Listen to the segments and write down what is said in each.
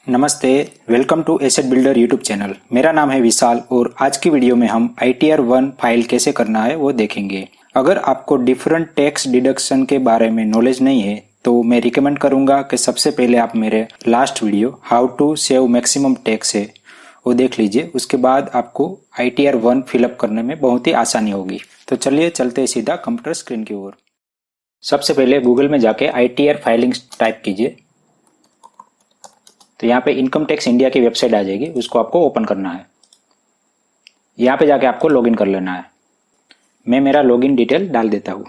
नमस्ते, welcome to asset builder YouTube channel. मेरा नाम है विशाल और आज की वीडियो में हम ITR 1 फाइल कैसे करना है वो देखेंगे। अगर आपको डिफरेंट टैक्स डिडक्शन के बारे में नॉलेज नहीं है तो मैं रिकमेंड करूंगा कि सबसे पहले आप मेरे last video how to save maximum tax है वो देख लीजिए। उसके बाद आपको ITR 1 फिलअप करने में बहुत ही आसानी होगी। तो चलिए चलते हैं सीधा कंप्यूटर स्क्रीन की ओर। सबसे पहले गूगल में जाके ITR फाइलिंग टाइप कीजिए तो यहाँ पे इनकम टैक्स इंडिया की वेबसाइट आ जाएगी, उसको आपको ओपन करना है। यहाँ पे जाके आपको लॉगिन कर लेना है। मैं मेरा लॉगिन डिटेल डाल देता हूँ।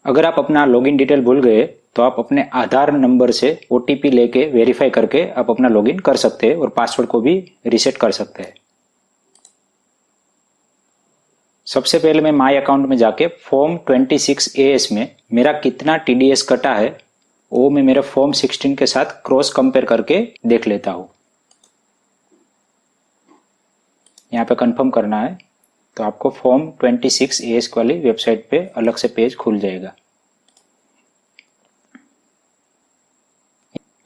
अगर आप अपना लॉगिन डिटेल भूल गए तो आप अपने आधार नंबर से OTP लेके वेरीफाई करके आप अपना लॉगिन कर सकते हैं और पासवर्ड को भी रीसेट कर सकते हैं। सबसे पहले मैं माई अकाउंट में जाके फॉर्म 26AS में मेरा कितना TDS कटा है वो मैं मेरे फॉर्म 16 के साथ क्रॉस कंपेयर करके देख लेता हूं। यहाँ पे कंफर्म करना है तो आपको फॉर्म 26AS वाली वेबसाइट पे अलग से पेज खुल जाएगा।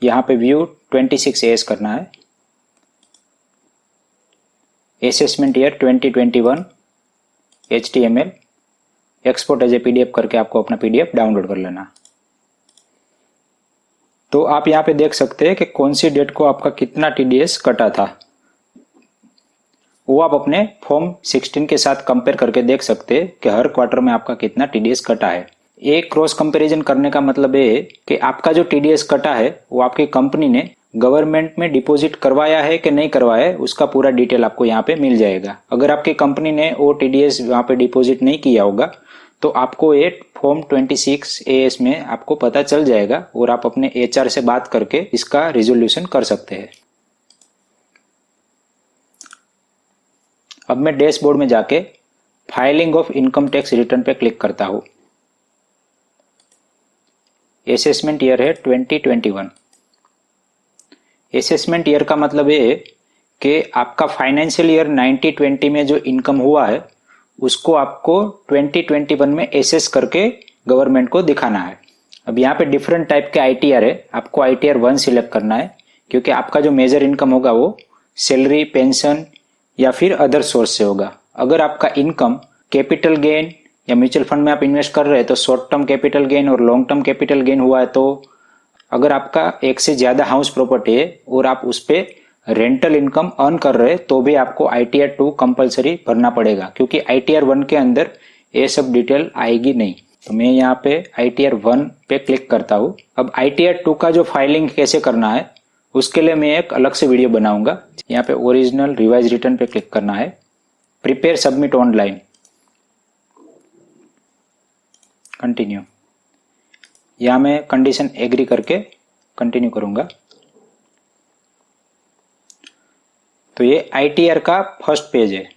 यहाँ पे व्यू 26AS करना है। Assessment year 2021 HTML export as a PDF करके आपको अपना PDF डाउनलोड कर लेना। तो आप यहाँ पे देख सकते हैं कि कौन सी डेट को आपका कितना TDS कटा था, वो आप अपने फॉर्म 16 के साथ कंपेयर करके देख सकते हैं कि हर क्वार्टर में आपका कितना TDS कटा है। एक क्रॉस कंपैरिजन करने का मतलब ये है कि आपका जो TDS कटा है वो आपकी कंपनी ने गवर्नमेंट में डिपॉजिट करवाया है कि नहीं करवाया है, उसका पूरा डिटेल आपको यहाँ पे मिल जाएगा। अगर आपकी कंपनी ने वो TDS वहाँ पे डिपॉजिट नहीं किया होगा तो आपको ये फॉर्म 26AS में आपको पता चल जाएगा और आप अपने HR से बात करके इसका रिजोल्यूशन कर सकते हैं। अब मैं डैशबोर्ड में जाके filing of income tax return पे क्लिक करता हूँ। असेसमेंट ईयर है 2021। असेसमेंट ईयर का मतलब ये है कि आपका फाइनेंशियल ईयर 1920 में जो इनकम हुआ है उसको आपको 2021 में एसेस करके गवर्नमेंट को दिखाना है। अब यहाँ पे डिफरेंट टाइप के ITR है, आपको ITR 1 सिलेक्ट करना है क्योंकि आपका जो मेजर इनकम होगा वो सैलरी, पेंशन या फिर अदर सोर्स से होगा। अगर आपका इनकम कैपिटल गेन या म्यूचुअल फंड में आप इन्वेस्ट कर रहे हैं तो शॉर्ट टर्म कैपिटल गेन और लॉन्ग टर्म कैपिटल गेन हुआ है। तो अगर आपका एक से ज्यादा हाउस प्रॉपर्टी है और आप उस पे रेंटल इनकम अर्न कर रहे हैं तो भी आपको ITR 2 कंपलसरी भरना पड़ेगा क्योंकि ITR 1 के अंदर ये सब डिटेल आएगी नहीं। तो मैं यहाँ पे ITR 1 पे क्लिक करता हूँ। अब ITR 2 का जो फाइलिंग कैसे करना है उसके लिए मैं एक अलग से वीडियो बनाऊंगा। यहाँ पे ओरिजिनल रिवाइज रिटर्न पे क्लिक करना है, प्रिपेयर सबमिट ऑनलाइन, कंटिन्यू। यहाँ मैं कंडीशन एग्री करके कंटिन्यू करूंगा। तो ये ITR का फर्स्ट पेज है।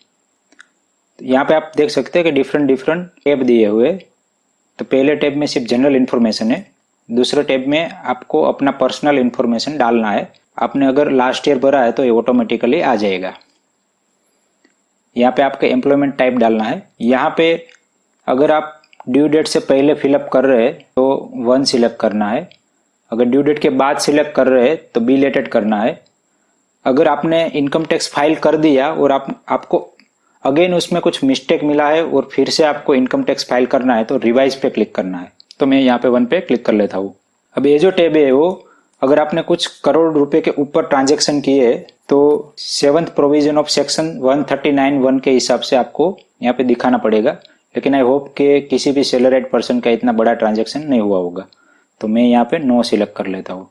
यहाँ पे आप देख सकते हैं कि डिफरेंट टैब दिए हुए। तो पहले टैब में सिर्फ जनरल इन्फॉर्मेशन है, दूसरे टैब में आपको अपना पर्सनल इन्फॉर्मेशन डालना है। आपने अगर लास्ट ईयर भरा है तो ये ऑटोमेटिकली आ जाएगा। यहाँ पे आपका एम्प्लॉयमेंट टाइप डालना है। यहाँ पे अगर आप ड्यू डेट से पहले फिलअप कर रहे हैं तो 1 सिलेक्ट करना है, अगर ड्यू डेट के बाद सिलेक्ट कर रहे हैं तो बिलेटेड करना है। अगर आपने इनकम टैक्स फाइल कर दिया और आपको अगेन उसमें कुछ मिस्टेक मिला है और फिर से आपको इनकम टैक्स फाइल करना है तो रिवाइज पे क्लिक करना है। तो मैं यहाँ पे 1 पे क्लिक कर लेता हूँ। अब ये जो टैब है वो अगर आपने कुछ करोड़ रुपए के ऊपर ट्रांजेक्शन किए तो 7th प्रोविजन ऑफ सेक्शन 139(1) के हिसाब से आपको यहाँ पे दिखाना पड़ेगा। लेकिन आई होप कि किसी भी सैलरीड पर्सन का इतना बड़ा ट्रांजेक्शन नहीं हुआ होगा। तो मैं यहाँ पे नो सिलेक्ट कर लेता हूँ।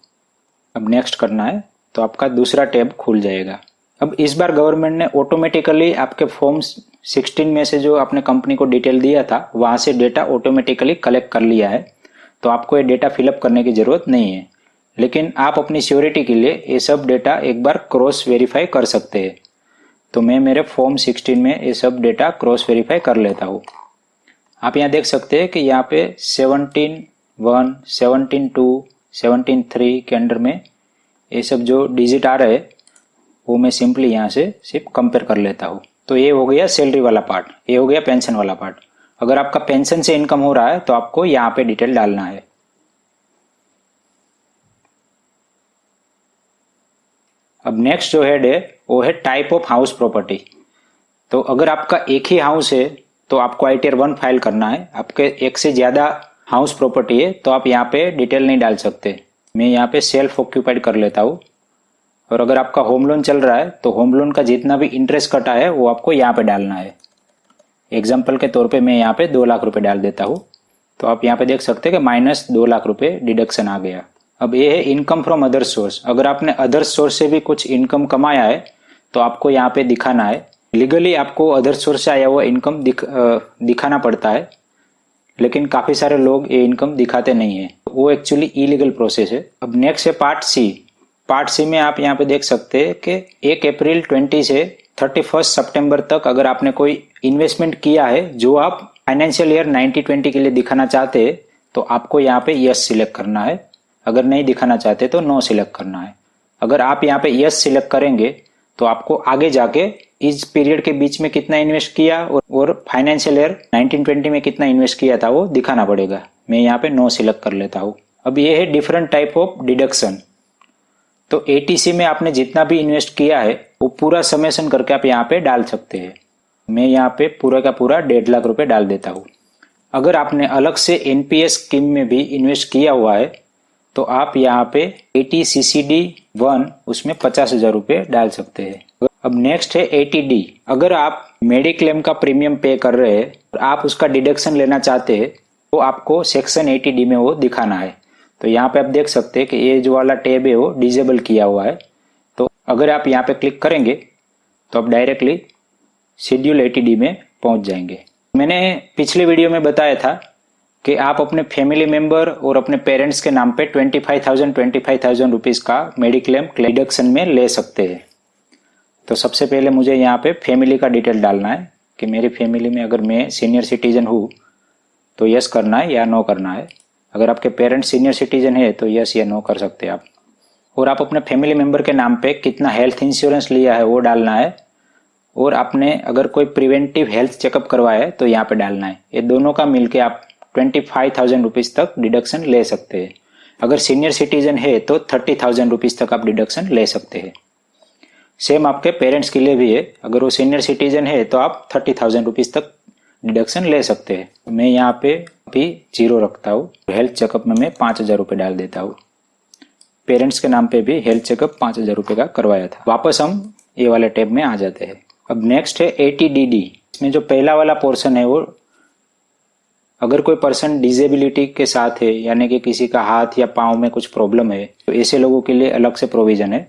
अब नेक्स्ट करना है तो आपका दूसरा टैब खुल जाएगा। अब इस बार गवर्नमेंट ने ऑटोमेटिकली आपके फॉर्म 16 में से जो आपने कंपनी को डिटेल दिया था वहां से डेटा ऑटोमेटिकली कलेक्ट कर लिया है। तो आपको ये डेटा फिलअप करने की जरूरत नहीं है, लेकिन आप अपनी सिक्योरिटी के लिए ये सब डेटा एक बार क्रॉस वेरीफाई कर सकते हैं। तो मैं मेरे फॉर्म 16 में ये सब डेटा क्रॉस वेरीफाई कर लेता हूँ। आप यहाँ देख सकते हैं कि यहाँ पे 17(1), 17(2), 17(3) के अंडर में ये सब जो डिजिट आ रहे हैं वो मैं सिंपली यहाँ से सिर्फ कंपेयर कर लेता हूँ। तो ये हो गया सैलरी वाला पार्ट, ये हो गया पेंशन वाला पार्ट। अगर आपका पेंशन से इनकम हो रहा है तो आपको यहाँ पे डिटेल डालना है। अब नेक्स्ट जो हेड है वो है टाइप ऑफ हाउस प्रॉपर्टी। तो अगर आपका एक ही हाउस है तो आपको ITR 1 फाइल करना है। आपके एक से ज्यादा हाउस प्रॉपर्टी है तो आप यहाँ पे डिटेल नहीं डाल सकते। मैं यहाँ पे सेल्फ ऑक्यूपाइड कर लेता हूँ। और अगर आपका होम लोन चल रहा है तो होम लोन का जितना भी इंटरेस्ट कटा है वो आपको यहाँ पे डालना है। एग्जाम्पल के तौर पे मैं यहाँ पे 2 लाख रुपए डाल देता हूँ। तो आप यहाँ पे देख सकते हैं कि माइनस 2 लाख रुपए डिडक्शन आ गया। अब ये है इनकम फ्रॉम अदर सोर्स। अगर आपने अदर सोर्स से भी कुछ इनकम कमाया है तो आपको यहाँ पे दिखाना है। लीगली आपको अदर सोर्स से आया हुआ इनकम दिखाना पड़ता है, लेकिन काफी सारे लोग ये इनकम दिखाते नहीं है, वो एक्चुअली इलीगल प्रोसेस है। अब नेक्स्ट है पार्ट सी। पार्ट सी में आप यहाँ पे देख सकते हैं कि 1 अप्रैल 20 से 31 सितंबर तक अगर आपने कोई इन्वेस्टमेंट किया है जो आप फाइनेंशियल ईयर 1920 के लिए दिखाना चाहते हैं तो आपको यहाँ पे यस सिलेक्ट करना है। अगर नहीं दिखाना चाहते तो नो सिलेक्ट करना है। अगर आप यहाँ पे यस सिलेक्ट करेंगे तो आपको आगे जाके इस पीरियड के बीच में कितना इन्वेस्ट किया और फाइनेंशियल ईयर 1920 में कितना इन्वेस्ट किया था वो दिखाना पड़ेगा। मैं यहाँ पे नो सिलेक्ट कर लेता हूँ। अब ये है डिफरेंट टाइप ऑफ डिडक्शन। तो ATC में आपने जितना भी इन्वेस्ट किया है वो पूरा समेशन करके आप यहाँ पे डाल सकते हैं। मैं यहाँ पे पूरा का पूरा 1.5 लाख रुपए डाल देता हूँ। अगर आपने अलग से NPS स्कीम में भी इन्वेस्ट किया हुआ है तो आप यहाँ पे ATCCD 1 उसमें 50,000 रुपए डाल सकते हैं। अब नेक्स्ट है ATD। अगर आप मेडिक्लेम का प्रीमियम पे कर रहे हैं और आप उसका डिडक्शन लेना चाहते हैं तो आपको सेक्शन ATD में वो दिखाना है। तो यहाँ पे आप देख सकते हैं कि ये जो वाला टैब है वो डिजेबल किया हुआ है। तो अगर आप यहाँ पे क्लिक करेंगे तो आप डायरेक्टली शेड्यूल ATD में पहुंच जाएंगे। मैंने पिछले वीडियो में बताया था कि आप अपने फैमिली मेंबर और अपने पेरेंट्स के नाम पे 25,000 रुपीज का मेडिक्लेम डिडक्शन में ले सकते हैं। तो सबसे पहले मुझे यहाँ पे फैमिली का डिटेल डालना है कि मेरी फैमिली में अगर मैं सीनियर सिटीजन हूँ तो यस करना है या नो करना है। अगर आपके पेरेंट्स सीनियर सिटीजन है तो यस या नो कर सकते हैं आप। और आप अपने फैमिली मेंबर के नाम पे कितना हेल्थ इंश्योरेंस लिया है वो डालना है। और आपने अगर कोई प्रिवेंटिव हेल्थ चेकअप करवाया है तो यहाँ पे डालना है। ये दोनों का मिलके आप 25,000 रुपीज तक डिडक्शन ले सकते हैं। अगर सीनियर सिटीजन है तो 30,000 रुपीज तक आप डिडक्शन ले सकते हैं। सेम आपके पेरेंट्स के लिए भी है। अगर वो सीनियर सिटीजन है तो आप 30,000 रुपीज तक डिडक्शन ले सकते हैं। मैं यहाँ पे अभी 0 रखता हूँ। हेल्थ चेकअप में मैं 5,000 रुपये डाल देता हूँ। पेरेंट्स के नाम पे भी हेल्थ चेकअप 5,000 रुपये का करवाया था। वापस हम ये वाले टैब में आ जाते हैं। अब नेक्स्ट है ATDD। इसमें जो पहला वाला पोर्शन है वो अगर कोई पर्सन डिजेबिलिटी के साथ है, यानी कि किसी का हाथ या पाँव में कुछ प्रॉब्लम है, तो ऐसे लोगों के लिए अलग से प्रोविजन है।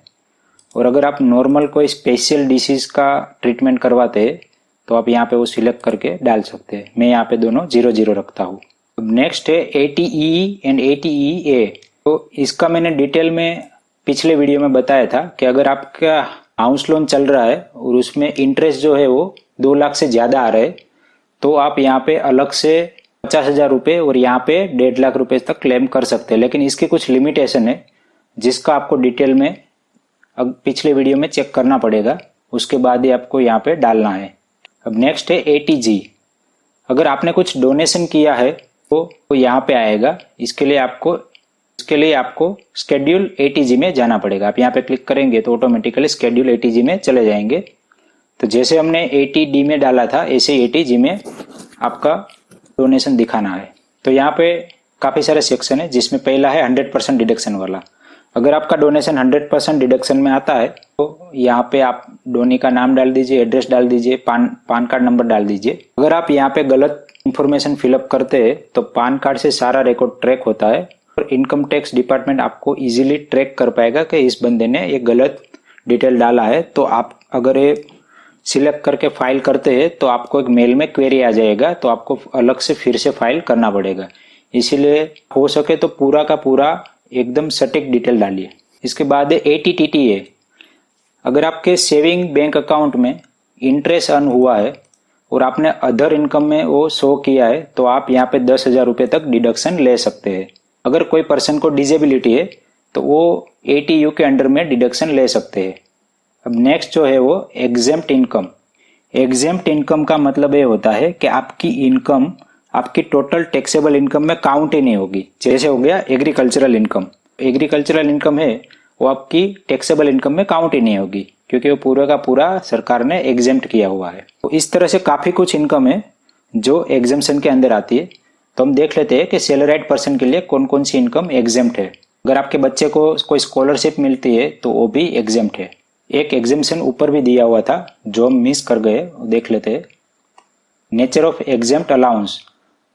और अगर आप नॉर्मल कोई स्पेशल डिसीज का ट्रीटमेंट करवाते हैं तो आप यहाँ पे वो सिलेक्ट करके डाल सकते हैं। मैं यहाँ पे दोनों 0 रखता हूँ। अब नेक्स्ट है ATE एंड ATEA। तो इसका मैंने डिटेल में पिछले वीडियो में बताया था कि अगर आपका हाउस लोन चल रहा है और उसमें इंटरेस्ट जो है वो 2 लाख से ज्यादा आ रहा है तो आप यहाँ पे अलग से 50,000 रुपये और यहाँ पे 1.5 लाख रुपए तक क्लेम कर सकते हैं। लेकिन इसकी कुछ लिमिटेशन है जिसका आपको डिटेल में अब पिछले वीडियो में चेक करना पड़ेगा। उसके बाद ही आपको यहाँ पे डालना है। अब नेक्स्ट है ATG। अगर आपने कुछ डोनेशन किया है तो यहाँ पे आएगा। इसके लिए आपको स्केड्यूल ATG में जाना पड़ेगा। आप यहाँ पे क्लिक करेंगे तो ऑटोमेटिकली स्केड्यूल ATG में चले जाएंगे। तो जैसे हमने ATD में डाला था ऐसे ATG में आपका डोनेशन दिखाना है। तो यहाँ पे काफी सारे सेक्शन है जिसमें पहला है 100% डिडक्शन वाला। अगर आपका डोनेशन 100% डिडक्शन में आता है तो यहाँ पे आप डोनी का नाम डाल दीजिए, एड्रेस डाल दीजिए, पान कार्ड नंबर डाल दीजिए। अगर आप यहाँ पे गलत इंफॉर्मेशन फिलअप करते हैं तो पान कार्ड से सारा रिकॉर्ड ट्रैक होता है और इनकम टैक्स डिपार्टमेंट आपको इजीली ट्रैक कर पाएगा कि इस बंदे ने ये गलत डिटेल डाला है। तो आप अगर ये सिलेक्ट करके फाइल करते हैं तो आपको एक मेल में क्वेरी आ जाएगा, तो आपको अलग से फिर से फाइल करना पड़ेगा। इसीलिए हो सके तो पूरा का पूरा एकदम सटीक डिटेल डालिए। इसके बाद है ATTTA। अगर आपके सेविंग बैंक अकाउंट में इंटरेस्ट अर्न हुआ है और आपने अदर इनकम में वो शो किया है तो आप यहाँ पे 10,000 रुपये तक डिडक्शन ले सकते हैं। अगर कोई पर्सन को डिजेबिलिटी है तो वो ATU के अंडर में डिडक्शन ले सकते हैं। अब नेक्स्ट जो है वो एग्जेम्प्ट इनकम। एग्जेम्प्ट इनकम का मतलब ये होता है कि आपकी इनकम आपकी टोटल टैक्सेबल इनकम में काउंट ही नहीं होगी। जैसे हो गया एग्रीकल्चरल इनकम। एग्रीकल्चरल इनकम है वो आपकी टैक्सेबल इनकम में काउंट ही नहीं होगी, क्योंकि वो पूरा का पूरा सरकार ने एग्जेम्प्ट किया हुआ है। तो इस तरह से काफ़ी कुछ इनकम है जो एग्जेम्पशन के अंदर आती है। तो हम देख लेते हैं कि सैलरीड पर्सन के लिए कौन कौन सी इनकम एग्जेम्प्ट है। अगर आपके बच्चे को कोई स्कॉलरशिप मिलती है तो वो भी एग्जेम्प्ट है। एक एग्जेम्पशन ऊपर भी दिया हुआ था जो हम मिस कर गए, देख लेते हैं। Nature of exempt allowance,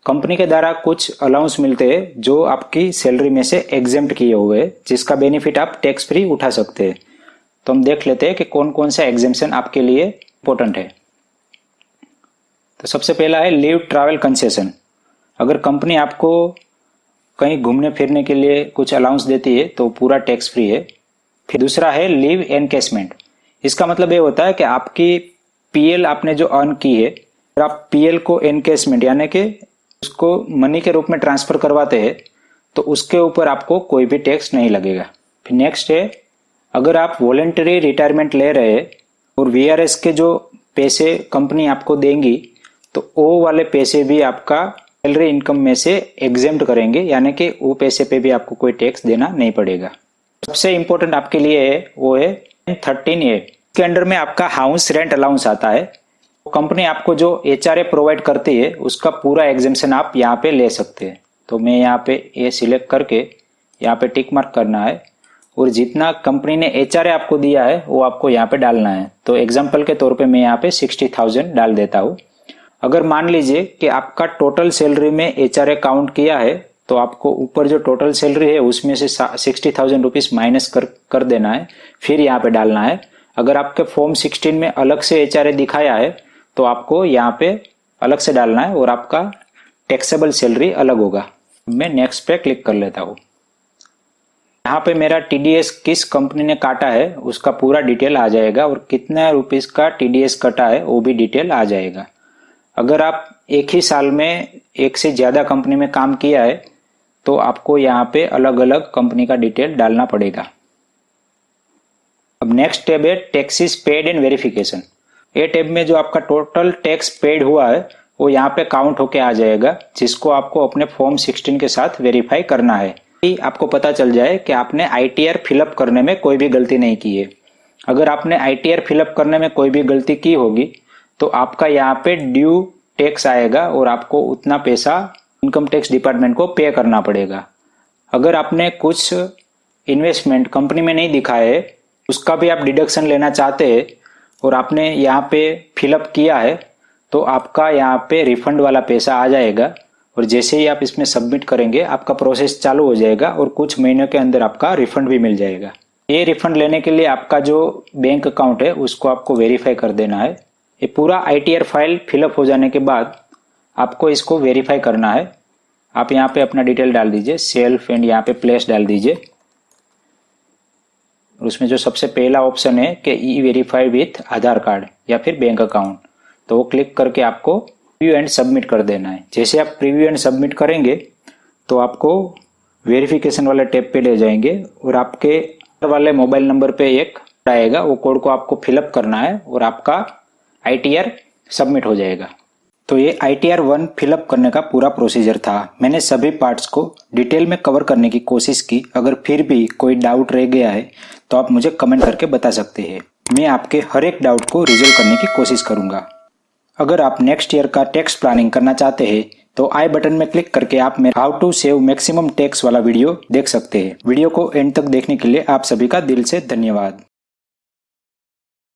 company के द्वारा कुछ अलाउंस मिलते हैं जो आपकी सैलरी में से एग्जेम्प्ट किए हुए हैं, जिसका बेनिफिट आप टैक्स फ्री उठा सकते हैं। तो हम देख लेते हैं कि कौन कौन सा एग्जेम्पशन आपके लिए इंपॉर्टेंट है। तो सबसे पहला है लीव ट्रैवल कंसेशन। अगर कंपनी आपको कहीं घूमने फिरने के लिए कुछ अलाउंस देती है तो पूरा टैक्स फ्री है। फिर दूसरा है लीव एनकेशमेंट। इसका मतलब ये होता है कि आपकी पीएल आपने जो अर्न की है, अगर आप पीएल को एनकेशमेंट यानी कि उसको मनी के रूप में ट्रांसफर करवाते हैं तो उसके ऊपर आपको कोई भी टैक्स नहीं लगेगा। फिर नेक्स्ट है, अगर आप वॉलंटरी रिटायरमेंट ले रहे हैं और वीआरएस के जो पैसे कंपनी आपको देंगी तो वो वाले पैसे भी आपका सैलरी इनकम में से एग्जेम्प्ट करेंगे, यानी कि वो पैसे पे भी आपको कोई टैक्स देना नहीं पड़ेगा। सबसे इंपॉर्टेंट आपके लिए है वो है 13A। इसके अंडर में आपका हाउस रेंट अलाउंस आता है। कंपनी आपको जो एचआरए प्रोवाइड करती है उसका पूरा एग्जेम्पशन आप यहाँ पे ले सकते हैं। तो मैं यहाँ पे ये सिलेक्ट करके यहाँ पे टिक मार्क करना है और जितना कंपनी ने एचआरए आपको दिया है वो आपको यहाँ पे डालना है। तो एग्जाम्पल के तौर पे मैं यहाँ पे 60,000 डाल देता हूँ। अगर मान लीजिए कि आपका टोटल सैलरी में एचआरए काउंट किया है तो आपको ऊपर जो टोटल सैलरी है उसमें से 60,000 रुपीज माइनस कर देना है, फिर यहाँ पे डालना है। अगर आपके फॉर्म 16 में अलग से एचआरए दिखाया है तो आपको यहाँ पे अलग से डालना है और आपका टैक्सेबल सैलरी अलग होगा। मैं नेक्स्ट पे क्लिक कर लेता हूँ। यहाँ पे मेरा टीडीएस किस कंपनी ने काटा है उसका पूरा डिटेल आ जाएगा और कितना रुपीस का टीडीएस कटा है वो भी डिटेल आ जाएगा। अगर आप एक ही साल में एक से ज्यादा कंपनी में काम किया है तो आपको यहाँ पे अलग अलग कंपनी का डिटेल डालना पड़ेगा। अब नेक्स्ट टैब है टैक्सेस पेड एंड वेरिफिकेशन। ये टैब में जो आपका टोटल टैक्स पेड हुआ है वो यहाँ पे काउंट होके आ जाएगा, जिसको आपको अपने फॉर्म 16 के साथ वेरीफाई करना है। आपको पता चल जाए कि आपने आईटीआर फिलअप करने में कोई भी गलती नहीं की है। अगर आपने आईटीआर फिलअप करने में कोई भी गलती की होगी तो आपका यहाँ पे ड्यू टैक्स आएगा और आपको उतना पैसा इनकम टैक्स डिपार्टमेंट को पे करना पड़ेगा। अगर आपने कुछ इन्वेस्टमेंट कंपनी में नहीं दिखाया है उसका भी आप डिडक्शन लेना चाहते हैं और आपने यहाँ पे फिलअप किया है तो आपका यहाँ पे रिफंड वाला पैसा आ जाएगा और जैसे ही आप इसमें सबमिट करेंगे आपका प्रोसेस चालू हो जाएगा और कुछ महीनों के अंदर आपका रिफंड भी मिल जाएगा। ये रिफंड लेने के लिए आपका जो बैंक अकाउंट है उसको आपको वेरीफाई कर देना है। ये पूरा आईटीआर फाइल फिलअप हो जाने के बाद आपको इसको वेरीफाई करना है। आप यहाँ पे अपना डिटेल डाल दीजिए, सेल्फ एंड यहाँ पे प्लेस डाल दीजिए और उसमें जो सबसे पहला ऑप्शन है कि ई वेरीफाई विथ आधार कार्ड या फिर बैंक अकाउंट, तो वो क्लिक करके आपको प्रीव्यू एंड सबमिट कर देना है। जैसे आप प्रीव्यू एंड सबमिट करेंगे तो आपको वेरिफिकेशन वाले टैब पे ले जाएंगे और आपके वाले मोबाइल नंबर पे एक आएगा, वो कोड को आपको फिलअप करना है और आपका आईटीआर सबमिट हो जाएगा। तो ये आईटीआर 1 फिलअप करने का पूरा प्रोसीजर था। मैंने सभी पार्ट्स को डिटेल में कवर करने की कोशिश की। अगर फिर भी कोई डाउट रह गया है तो आप मुझे कमेंट करके बता सकते हैं। मैं आपके हर एक डाउट को रिजॉल्व करने की कोशिश करूंगा। अगर आप नेक्स्ट ईयर का टैक्स प्लानिंग करना चाहते हैं तो आई बटन में क्लिक करके आप मेरा how to save maximum tax वाला वीडियो देख सकते हैं। वीडियो को एंड तक देखने के लिए आप सभी का दिल से धन्यवाद।